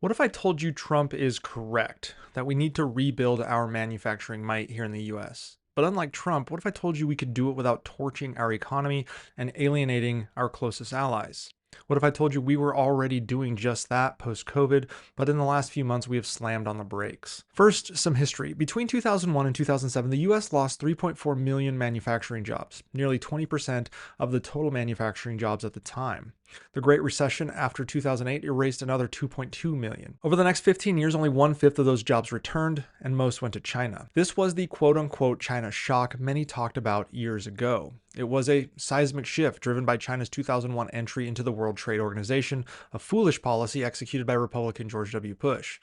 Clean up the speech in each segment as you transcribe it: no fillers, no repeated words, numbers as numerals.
What if I told you Trump is correct, that we need to rebuild our manufacturing might here in the US? But unlike Trump, what if I told you we could do it without torching our economy and alienating our closest allies? What if I told you we were already doing just that post COVID, but in the last few months we have slammed on the brakes? First, some history. Between 2001 and 2007, the US lost 3.4 million manufacturing jobs, nearly 20% of the total manufacturing jobs at the time. The Great Recession after 2008 erased another 2.2 million. Over the next 15 years, only one-fifth of those jobs returned, and most went to China. This was the quote-unquote China shock many talked about years ago. It was a seismic shift driven by China's 2001 entry into the World Trade Organization, a foolish policy executed by Republican George W. Bush.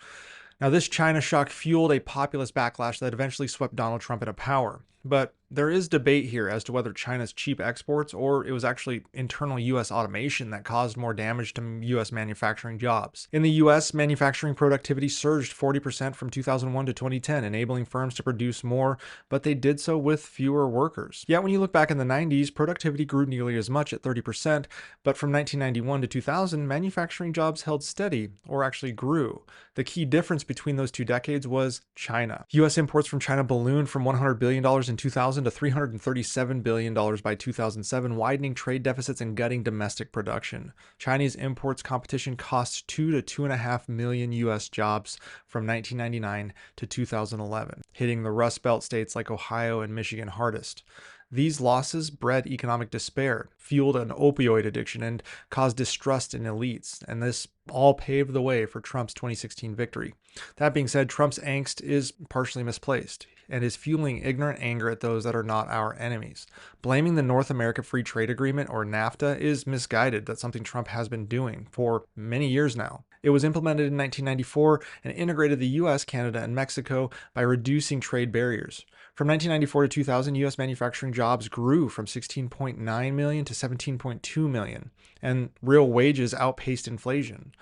Now, this China shock fueled a populist backlash that eventually swept Donald Trump into power. But there is debate here as to whether China's cheap exports or it was actually internal US automation that caused more damage to US manufacturing jobs. In the US, manufacturing productivity surged 40% from 2001 to 2010, enabling firms to produce more, but they did so with fewer workers. Yet when you look back in the 90s, productivity grew nearly as much at 30%, but from 1991 to 2000, manufacturing jobs held steady or actually grew. The key difference between those two decades was China. US imports from China ballooned from $100 billion in 2000 to $337 billion by 2007, widening trade deficits and gutting domestic production. Chinese imports competition cost 2 to 2.5 million US jobs from 1999 to 2011, hitting the Rust Belt states like Ohio and Michigan hardest. These losses bred economic despair, fueled an opioid addiction, and caused distrust in elites, and this all paved the way for Trump's 2016 victory. That being said, Trump's angst is partially misplaced and is fueling ignorant anger at those that are not our enemies. Blaming the North America Free Trade Agreement, or NAFTA, is misguided. That's something Trump has been doing for many years now. It was implemented in 1994 and integrated the US, Canada, and Mexico by reducing trade barriers. From 1994 to 2000, US manufacturing jobs grew from 16.9 million to 17.2 million, and real wages outpaced inflation.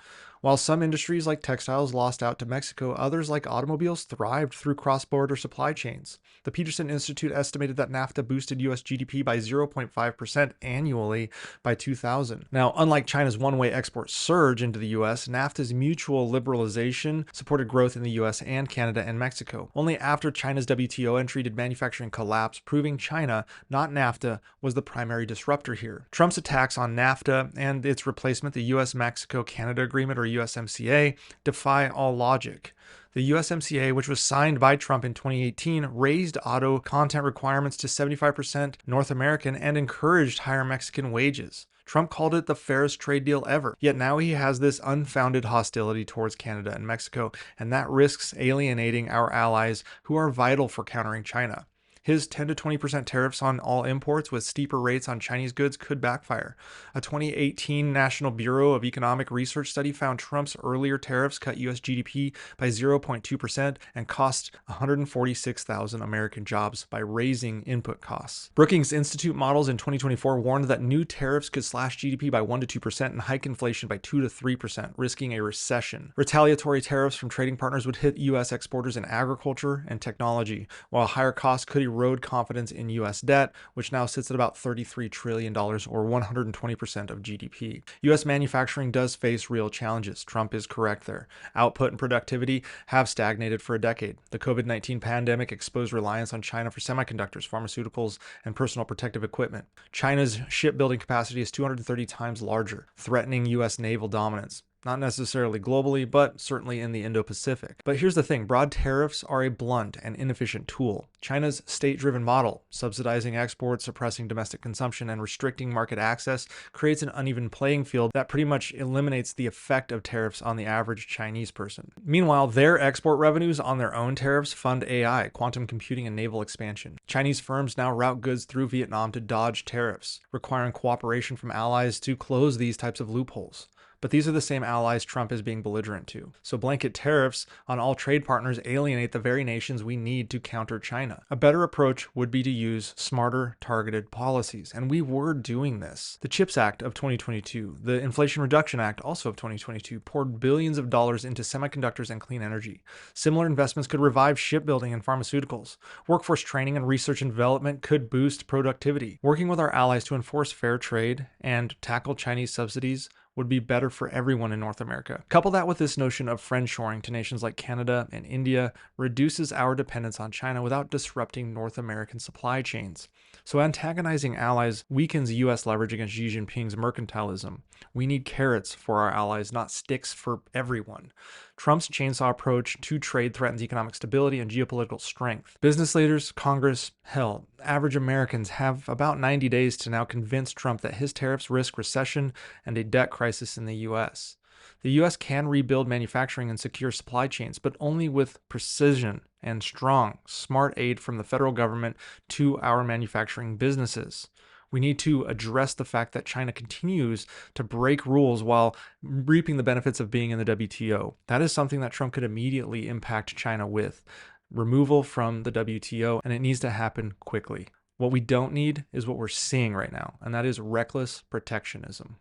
While some industries like textiles lost out to Mexico, others like automobiles thrived through cross-border supply chains. The Peterson Institute estimated that NAFTA boosted US GDP by 0.5% annually by 2000. Now, unlike China's one-way export surge into the US, NAFTA's mutual liberalization supported growth in the US and Canada and Mexico. Only after China's WTO entry did manufacturing collapse, proving China, not NAFTA, was the primary disruptor here. Trump's attacks on NAFTA and its replacement, the US-Mexico-Canada Agreement, or USMCA, defy all logic. The USMCA, which was signed by Trump in 2018, raised auto content requirements to 75% North American and encouraged higher Mexican wages. Trump called it the fairest trade deal ever. Yet now he has this unfounded hostility towards Canada and Mexico, and that risks alienating our allies who are vital for countering China. His 10 to 20% tariffs on all imports with steeper rates on Chinese goods could backfire. A 2018 National Bureau of Economic Research study found Trump's earlier tariffs cut US GDP by 0.2% and cost 146,000 American jobs by raising input costs. Brookings Institute models in 2024 warned that new tariffs could slash GDP by 1 to 2% and hike inflation by 2 to 3%, risking a recession. Retaliatory tariffs from trading partners would hit US exporters in agriculture and technology, while higher costs could erode confidence in US debt, which now sits at about $33 trillion or 120% of GDP. US manufacturing does face real challenges. Trump is correct there. Output and productivity have stagnated for a decade. The COVID-19 pandemic exposed reliance on China for semiconductors, pharmaceuticals, and personal protective equipment. China's shipbuilding capacity is 230 times larger, threatening US naval dominance. Not necessarily globally, but certainly in the Indo-Pacific. But here's the thing, broad tariffs are a blunt and inefficient tool. China's state-driven model, subsidizing exports, suppressing domestic consumption, and restricting market access, creates an uneven playing field that pretty much eliminates the effect of tariffs on the average Chinese person. Meanwhile, their export revenues on their own tariffs fund AI, quantum computing, and naval expansion. Chinese firms now route goods through Vietnam to dodge tariffs, requiring cooperation from allies to close these types of loopholes. But these are the same allies Trump is being belligerent to. So blanket tariffs on all trade partners alienate the very nations we need to counter China. A better approach would be to use smarter, targeted policies, and we were doing this. The CHIPS Act of 2022, the Inflation Reduction Act also of 2022, poured billions of dollars into semiconductors and clean energy. Similar investments could revive shipbuilding and pharmaceuticals. Workforce training and research and development could boost productivity. Working with our allies to enforce fair trade and tackle Chinese subsidies would be better for everyone in North America. Couple that with this notion of friendshoring to nations like Canada and India reduces our dependence on China without disrupting North American supply chains. So antagonizing allies weakens US leverage against Xi Jinping's mercantilism. We need carrots for our allies, not sticks for everyone. Trump's chainsaw approach to trade threatens economic stability and geopolitical strength. Business leaders, Congress, hell, average Americans have about 90 days to now convince Trump that his tariffs risk recession and a debt crisis in the US. The US can rebuild manufacturing and secure supply chains, but only with precision and strong, smart aid from the federal government to our manufacturing businesses. We need to address the fact that China continues to break rules while reaping the benefits of being in the WTO. That is something that Trump could immediately impact China with removal from the WTO, and it needs to happen quickly. What we don't need is what we're seeing right now, and that is reckless protectionism.